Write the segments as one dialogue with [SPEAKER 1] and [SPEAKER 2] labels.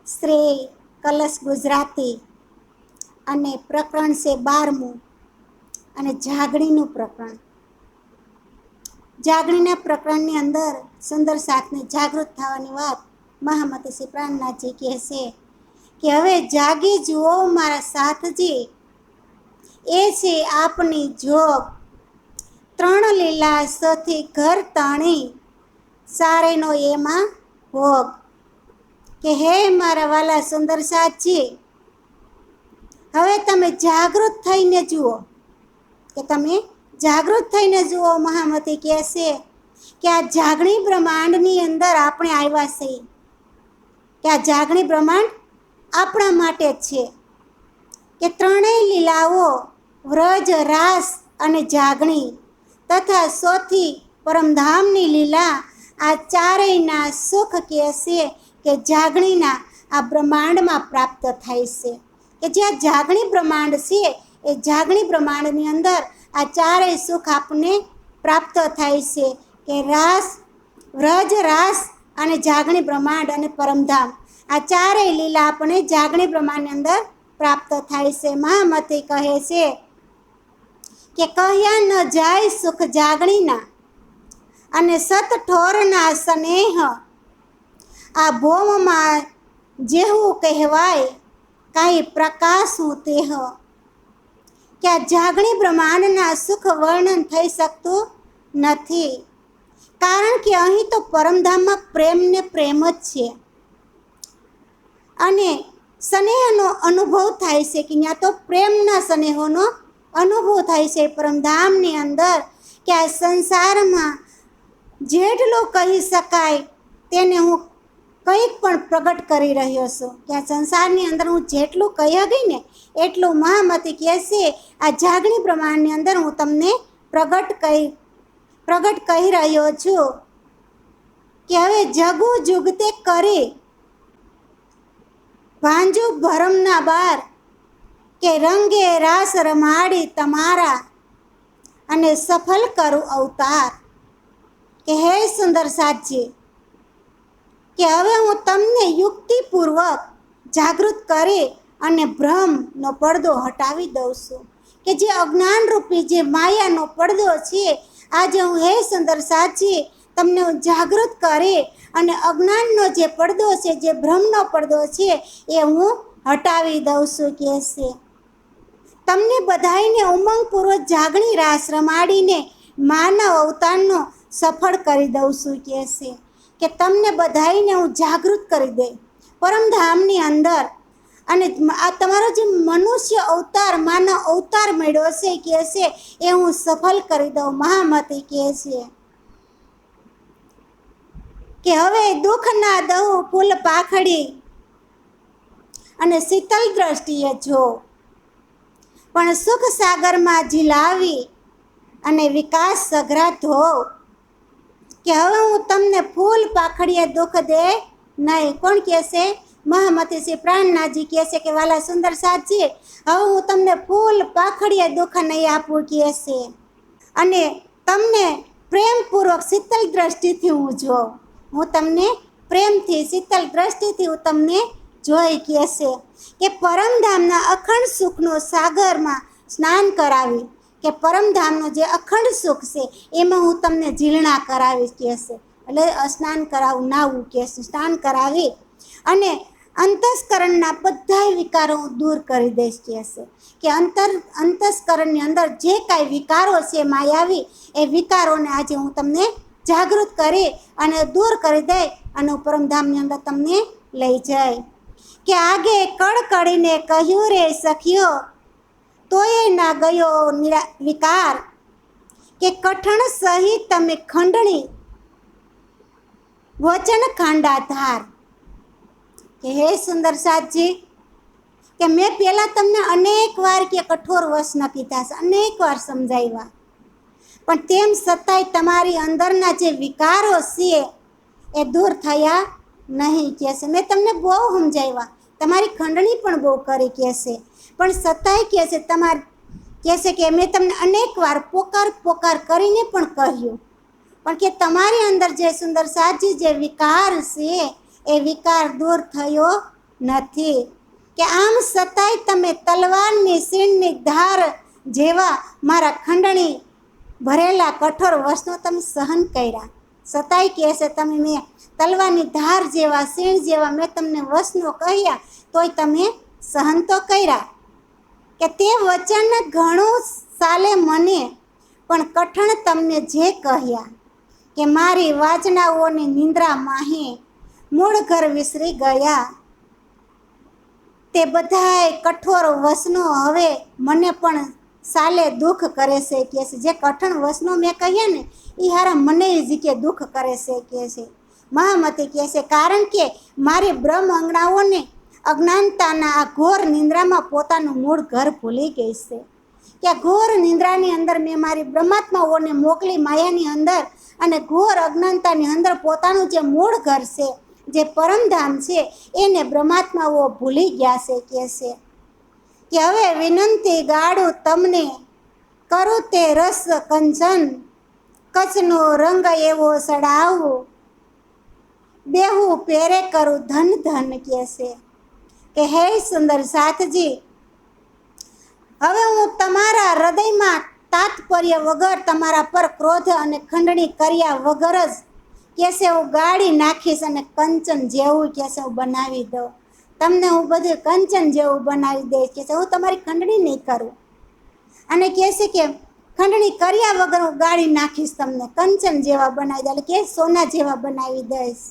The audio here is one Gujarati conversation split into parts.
[SPEAKER 1] શ્રી કલશ ગુજરાતી અને પ્રકરણ છે 12મું અને જાગણીનું પ્રકરણ. જાગણીના પ્રકરણની અંદર સુંદર સાથને જાગૃત થવાની વાત મહામતી શ્રી પ્રાણનાથજી કહે છે કે હવે જાગી જુઓ મારા સાથજી, એ છે આપની જોગ. 3 લીલા સથી ઘર તાણી, સારેનો એમાં ભોગ. કે હે મારા વાલા સુંદર સાથજી, હવે તમે જાગૃત થઈને જુઓ, કે તમે જાગૃત થઈને જુઓ. મહામતી કહે છે કે આ જાગણી બ્રહ્માંડની અંદર આપણે આવ્યા છીએ, કે આ જાગણી બ્રહ્માંડ આપણા માટે જ છે. કે 3 લીલાઓ વ્રજ, રાસ અને જાગણી તથા સોથી પરમધામની લીલા, આ ચારેયના સુખ કહે છે કે જાગણીના આ બ્રહ્માંડમાં પ્રાપ્ત થાય છે. કે જે આ જાગણી બ્રહ્માંડ છે એ જાગણી બ્રહ્માંડની અંદર આ ચારેય સુખ આપણને પ્રાપ્ત થાય છે. કે રાસ, વ્રજ, રાસ અને જાગણી બ્રહ્માંડ અને પરમધામ, આ ચારેય લીલા આપણને જાગણી બ્રહ્માંડની અંદર પ્રાપ્ત થાય છે. મહામતી કહે છે કે કહ્યા ન જાય સુખ જાગણીના, અને સત ઠોરના સ્નેહ, આ ભોમમાં જેવું કહેવાય કાંઈ પ્રકાશું તેહ. કે આ જાગણી બ્રહ્માંડના સુખ વર્ણન થઈ શકતું નથી, કારણ કે અહીં તો પરમધામમાં પ્રેમ ને પ્રેમ જ છે, અને સ્નેહનો અનુભવ થાય છે. કે ત્યાં તો પ્રેમના સ્નેહોનો અનુભવ થાય છે પરમધામની અંદર. કે આ સંસારમાં જેટલું કહી શકાય તેને હું કંઈક પણ પ્રગટ કરી રહ્યો છું. કે આ સંસારની અંદર હું જેટલું કહી ગઈ ને એટલું મહામતી કહે છે આ જાગણી બ્રહ્માંડની અંદર હું તમને પ્રગટ કહી રહ્યો છું. કે હવે જગુ જુગતે કરી ભાંજુ ભરમના બાર, કે રંગે રાસ રમાડી તમારા, અને સફળ કરું અવતાર. કે હે સુંદર સાથજી, કે હવે હું તમને યુક્તિપૂર્વક જાગૃત કરી અને ભ્રમનો પડદો હટાવી દઉં છું. કે જે અજ્ઞાન રૂપી જે માયાનો પડદો છે, આજે હું હે સુંદર સાથજી તમને હું જાગૃત કરી અને અજ્ઞાનનો જે પડદો છે, જે ભ્રમનો પડદો છે એ હું હટાવી દઉં છું. કહે છે તમને બધાઈને ઉમંગપૂર્વક જાગણી રાસ રમાડીને માનવ અવતારનો સફળ કરી દઉં છું. કહે છે કે તમને બધાઈને હું જાગૃત કરી દે પરમધામની અંદર, અને આ તમારો જે મનુષ્ય અવતાર, માનવ અવતાર મળ્યો છે કહે છે એ હું સફળ કરી દઉં. મહામતી કહે છે કે હવે દુઃખ ના દઉં ફૂલ પાખડી, અને શીતલ દ્રષ્ટિએ જો, પણ સુખ સાગરમાં ઝીલાવી અને વિકાસ સઘરા ધોવ. કે હવે હું તમને ફૂલ પાખડીએ દુઃખ દે નહીં. કોણ કહે છે? મહામતી શ્રી પ્રાણનાથજી કહે છે કે વાલા સુંદર સાથજી, હવે હું તમને ફૂલ પાખડીએ દુઃખ નહીં આપું. કહે છે અને તમને પ્રેમપૂર્વક શીતલ દ્રષ્ટિથી હું જોઉં. હું તમને પ્રેમથી શીતલ દ્રષ્ટિથી હું તમને જોઈ. કહે છે કે પરમધામના અખંડ સુખનો સાગરમાં સ્નાન કરાવી. કે પરમધામનો જે અખંડ સુખ છે એમાં હું તમને ઝીલણા કરાવીશ. કહે છે એટલે સ્નાન કરાવું, નાવું કહે છે, સ્નાન કરાવી અને અંતસ્કરણના બધા વિકારો હું દૂર કરી દઈશ. કહે છે કે અંતસ્કરણની અંદર જે કાંઈ વિકારો છે માયાવી, એ વિકારોને આજે હું તમને જાગૃત કરી અને દૂર કરી દઈ અને પરમધામની અંદર તમને લઈ જાય. કે આગે કળકળીને કહ્યું રે સખીઓ, તોય ના ગયો વિકાર. કે કઠણ સહિત તમે ખંડણી વચન ખાંડાધાર. કે હે સુંદર સાથજી, કે મેં પહેલાં તમને અનેક વાર કે કઠોર વચન કીધા છે, અનેક વાર સમજાવ્યા, પણ તેમ છતાંય તમારી અંદરના જે વિકારો છે એ દૂર થયા નહીં. કહે છે મેં તમને બહુ સમજાવ્યા, તમારી ખંડણી પણ બહુ કરી. કહે છે પણ છતાંય કહે છે કહે છે કે મેં તમને અનેક વાર પોકાર કરીને પણ કહ્યું, પણ કે તમારી અંદર જે સુંદર સાથજી જે વિકાર છે એ વિકાર દૂર થયો નથી. કે આમ છતાંય તમે તલવારની સીણની ધાર જેવા મારા ખંડણી ભરેલા કઠોર વસનો તમે સહન કર્યા. છતાંય કહે છે તમે મેં તલવારની ધાર જેવા સીણ જેવા મેં તમને વસનો કહ્યા તોય તમે સહન તો કર્યા. કે તે વચન ઘણું સાલે મને પણ કઠણ તમને જે કહ્યા. કે મારી વાચનાઓની નિંદ્રા માહે મૂળ ઘર વિસરી ગયા. તે બધાય કઠોર વસનો હવે મને પણ સાલે દુઃખ કરે છે કે છે. જે કઠણ વસનો મેં કહ્યા ને એ હારા મને જ કે દુઃખ કરે છે કે છે. મહામતી કહે છે કારણ કે મારી બ્રહ્મ અંગણાઓને અજ્ઞાનતાના આ ઘોર નિંદ્રામાં પોતાનું મૂળ ઘર ભૂલી ગઈ છે. કે ઘોર નિંદ્રાની અંદર મેં મારી બ્રહ્માત્માઓને મોકલી માયાની અંદર અને ઘોર અજ્ઞાનતાની અંદર પોતાનું જે મૂળ ઘર છે જે પરમધામ છે એને બ્રહ્માત્માઓ ભૂલી ગયા છે કે છે. કે હવે વિનંતી ગાડું તમને કરું તે રસ કંચન કચ્છનો રંગ એવો સડાવું બેહું પેરે કરું ધન ધન કે છે. કે હે સુંદર સાથજી હવે હું તમારા હૃદયમાં તાત્પર્ય વગર તમારા પર ક્રોધ અને ખંડણી કર્યા વગર જ કેસે હું ગાળી નાખીશ અને કંચન જેવું કેસે હું બનાવી દઉં. તમને હું બધું કંચન જેવું બનાવી દઈશ કે હું તમારી ખંડણી નહીં કરું. અને કહેશે કે ખંડણી કર્યા વગર હું ગાળી નાખીશ તમને કંચન જેવા બનાવી દઉં એટલે કે સોના જેવા બનાવી દઈશ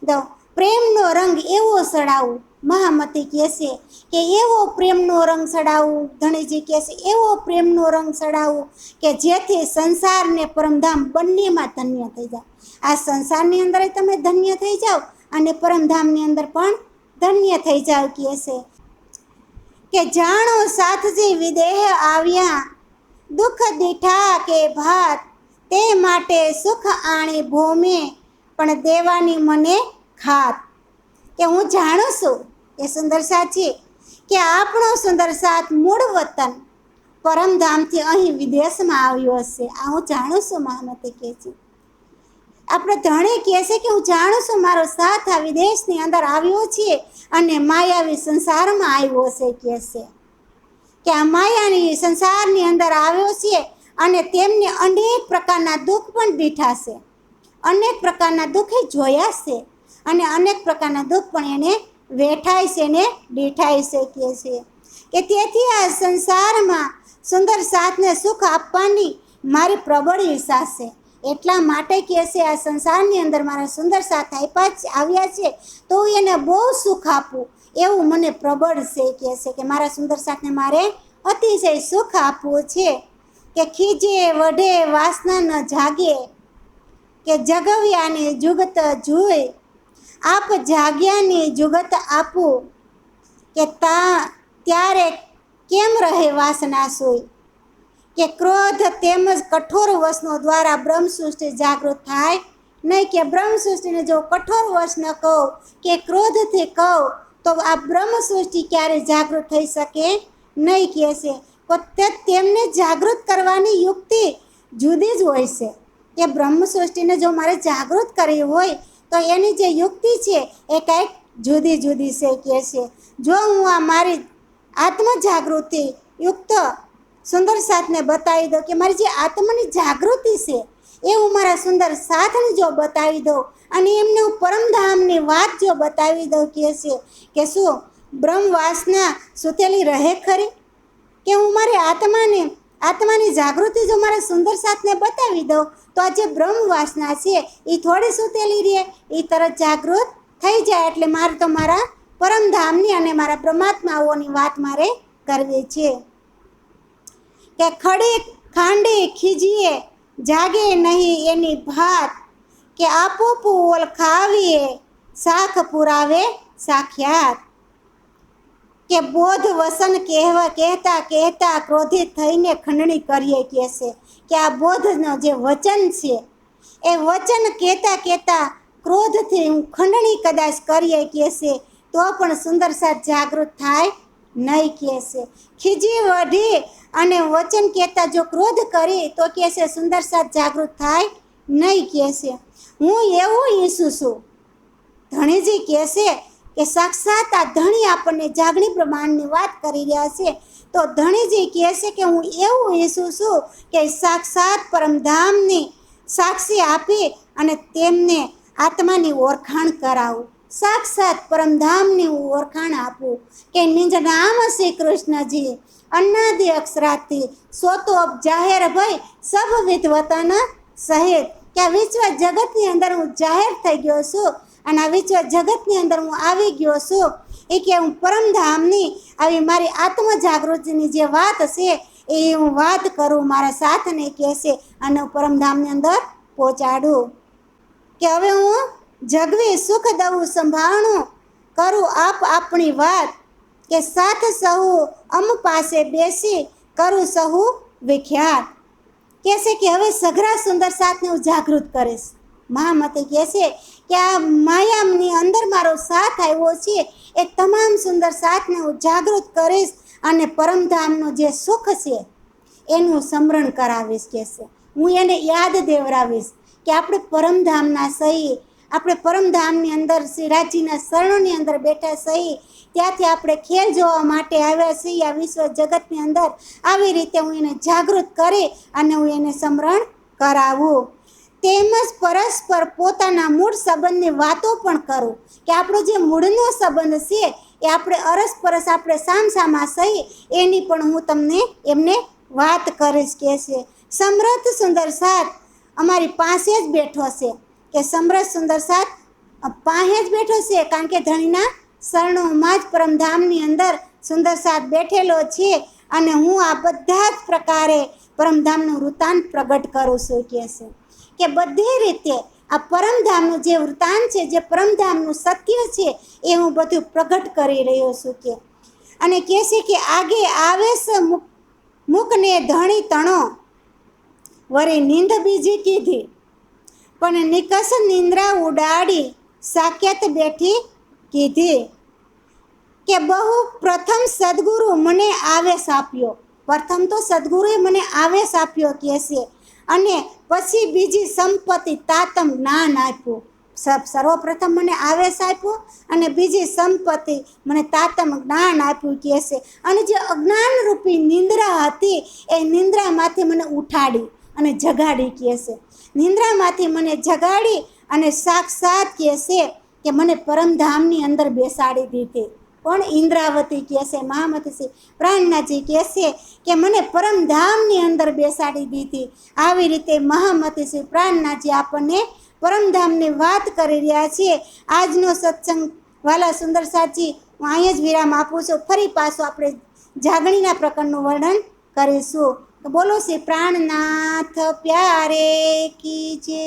[SPEAKER 1] દઉં. પ્રેમનો રંગ એવો સડાવું મહામતી કહેશે કે એવો પ્રેમનો રંગ સડાવું. ધણીજી કહેશે એવો પ્રેમનો રંગ સડાવું કે જેથી સંસાર ને પરમધામ બંનેમાં ધન્ય થઈ જાય. આ સંસારની અંદર તમે ધન્ય થઈ જાઓ અને પરમધામની અંદર પણ ધન્ય થઈ જાઓ કહેશે. કે જાણો સાથજી વિદેહ આવ્યા દુઃખ દીઠા કે ભાત તે માટે સુખ આણી ભોમે પણ દેવાની મને ખાત. કે હું જાણું છું એ સુંદર સાથી કે આપણો સુંદર સાથ મૂળ વતન પરમધામથી અહીં વિદેશમાં આવ્યો હશે. આ હું જાણું છું મહામતી કહે છે. આપણે ધણી કહે છે કે હું જાણું છું મારો સાથ આ વિદેશની અંદર આવ્યો છે અને માયાવી સંસારમાં આવ્યો છે કહે છે. કે આ માયાની સંસારની અંદર આવ્યો છે અને તેમને અનેક પ્રકારના દુઃખ પણ દીઠા છે. અનેક પ્રકારના દુઃખે જોયા છે અને અનેક પ્રકારના દુઃખ પણ એને વેઠાય છે ને દીઠાય છે કહે છે. કે તેથી આ સંસારમાં સુંદર સાથને સુખ આપવાની મારી પ્રબળ ઈચ્છા છે. એટલા માટે કહે છે આ સંસારની અંદર મારા સુંદર સાથ આવ્યા છે તો હું એને બહુ સુખ આપું એવું મને પ્રબળ છે કહે છે. કે મારા સુંદર સાથને મારે અતિશય સુખ આપવું છે. કે ખીજે વઢે વાસના ન જાગે કે જગવ્યાની જુગત જોઈ આપ જાગ્યાની જુગત આપું કે ત્યારે કેમ રહે વાસના સોઈ. કે ક્રોધ તેમજ કઠોર વસનો દ્વારા બ્રહ્મ સૃષ્ટિ જાગૃત થાય નહીં. કે બ્રહ્મ સૃષ્ટિને જો કઠોર વસ ન કહું કે ક્રોધથી કહું તો આ બ્રહ્મ સૃષ્ટિ ક્યારે જાગૃત થઈ શકે નહીં કહે છે. તો તેમને જાગૃત કરવાની યુક્તિ જુદી જ હોય છે. કે બ્રહ્મ સૃષ્ટિને જો મારે જાગૃત કરવી હોય તો એની જે યુક્તિ છે એ કંઈક જુદી જુદી છે કહે છે. જો હું આ મારી આત્મજાગૃતિ યુક્ત સુંદર સાથને બતાવી દઉં કે મારી જે આત્માની જાગૃતિ છે એ હું મારા સુંદર સાથને જો બતાવી દઉં અને એમને હું પરમધામની વાત જો બતાવી દઉં કહે છે કે શું બ્રહ્મ વાસના સૂતેલી રહે ખરી. કે હું મારી આત્માની જાગૃતિ જો મારા સુંદર સાથને બતાવી દઉં તો આ જે બ્રહ્મ વાસના છે એ થોડી સૂતેલી રહે એ તરત જાગૃત થઈ જાય. એટલે મારે તો મારા પરમધામની અને મારા પરમાત્માઓની વાત મારે કરવી છે. કે ખડી ખાંડી ખીજીએ જાગે નહીં એની ભાત કે આપો પુઓલ ખાવીએ શાખ પુરાવે સાખ્યાત. કે બોધ વસન કહેતા ક્રોધિત થઈને ખંડણી કરીએ કહે છે. કે આ બોધનો જે વચન છે એ વચન કહેતા ક્રોધથી હું ખંડણી કદાચ કરીએ કહે છે તો પણ સુંદર સાથ જાગૃત થાય નહીં કહે છે. ખીજી વઢી અને વચન કહેતા જો ક્રોધ કરી તો કહે છે સુંદર સાથ જાગૃત થાય નહીં કહે છે. હું એવું ઈચ્છું છું. ધણીજી કહે છે કે સાક્ષાત આ ધણી આપણને જાગણી પ્રમાણની વાત કરી રહ્યા છે. તો ધણીજી કહે છે કે હું એવું ઈચ્છું છું કે સાક્ષાત પરમધામની સાક્ષી આપી અને તેમને આત્માની ઓળખાણ કરાવું, સાક્ષાત પરમધામની ઓળખાણ આપું કે નિજ નામ શ્રી કૃષ્ણજી અનાદિ અક્ષરાથી સોતો અબ જાહેર ભય સબ વિધવતન સહિત, કે આ વિશ્વ જગતની અંદર હું જાહેર થઈ ગયો છું અને આ વિશ્વ જગતની અંદર હું આવી ગયો છું. એ કે હું પરમધામની આવી મારી આત્મ જાગૃતિની જે વાત છે એ હું વાત કરું, મારા સાથને કહેશે અને હું પરમધામની અંદર પહોંચાડું. કે હવે હું જગવી સુખ દઉં સંભાળું કરું આપ આપણી વાત, કે સાથ સહુ અમ પાસે બેસી કરું સહુ વિખ્યાત. કહેશે કે હવે સઘળા સુંદર સાથને હું જાગૃત કરીશ. મહામતી કહેશે કે આ માયાની અંદર મારો સાથ આવ્યો છે એ તમામ સુંદર સાથને હું જાગૃત કરીશ અને પરમધામનું જે સુખ છે એનું સ્મરણ કરાવીશ. કહેશે હું એને યાદ દેવરાવીશ કે આપણે પરમધામના સહી, આપણે પરમધામની અંદર શ્રીરાજીના શરણોની અંદર બેઠા સહી, ત્યાંથી આપણે ખેલ જોવા માટે આવ્યા છીએ આ વિશ્વ જગતની અંદર. આવી રીતે હું એને જાગૃત કરી અને હું એને સ્મરણ કરાવું. તેમજ પરસ્પર પોતાના મૂળ સંબંધની વાતો પણ કરું, કે આપણો જે મૂળનો સંબંધ છે એ આપણે અરસપરસ આપણે સામસામા સહી એની પણ હું તમને એમને વાત કરીશ. કે છે સમૃદ્ધ સુંદર સાથ અમારી પાસે જ બેઠો છે, કે સમૃદ્ધ સુંદર સાથ પાસે જ બેઠો છે કારણ કે ધણીના શરણોમાં જ પરમધામની અંદર સુંદર સાથ બેઠેલો છે અને હું આ બધા જ પ્રકારે પરમધામનું વૃત્તાંત પ્રગટ કરું છું. કહે છે કે બધી રીતે આ પરમધામનું જે વૃત્તાંત છે, જે પરમધામનું સત્ય છે એ હું બધું પ્રગટ કરી રહ્યો છું. કે અને કહે છે કે આગે આવે છે મુકને ધણી તણો વરી નીંદ બીજી કીધી, પણ નિકસ નિંદ્રા ઉડાડી સાકેત બેઠી કીધી. કે બહુ પ્રથમ સદગુરુ મને આવેશ આપ્યો, પ્રથમ તો સદગુરુએ મને આવેશ આપ્યો કહે છે, અને પછી બીજી સંપત્તિ તાતમ જ્ઞાન આપ્યું. સર્વપ્રથમ મને આવેશ આપ્યો અને બીજી સંપત્તિ મને તાતમ જ્ઞાન આપ્યું. કહે છે અને જે અજ્ઞાનરૂપી નિંદ્રા હતી એ નિંદ્રામાંથી મને ઉઠાડી અને જગાડી. કહે છે નિંદ્રામાંથી મને જગાડી અને સાક્ષાત કહે છે કે મને પરમધામની અંદર બેસાડી દીધી. પણ ઇન્દ્રાવતી કહે છે, મહામતી શ્રી પ્રાણનાથજી કહે છે કે મને પરમધામની અંદર બેસાડી દીધી. આવી રીતે મહામતી શ્રી પ્રાણનાથજી આપણને પરમધામની વાત કરી રહ્યા છીએ. આજનો સત્સંગ વાલા સુંદર સાથી હું અહીંયા જ વિરામ આપું છું. ફરી પાછું આપણે જાગણીના પ્રકરણનું વર્ણન કરીશું. બોલો શ્રી પ્રાણનાથ પ્યારે કી જય.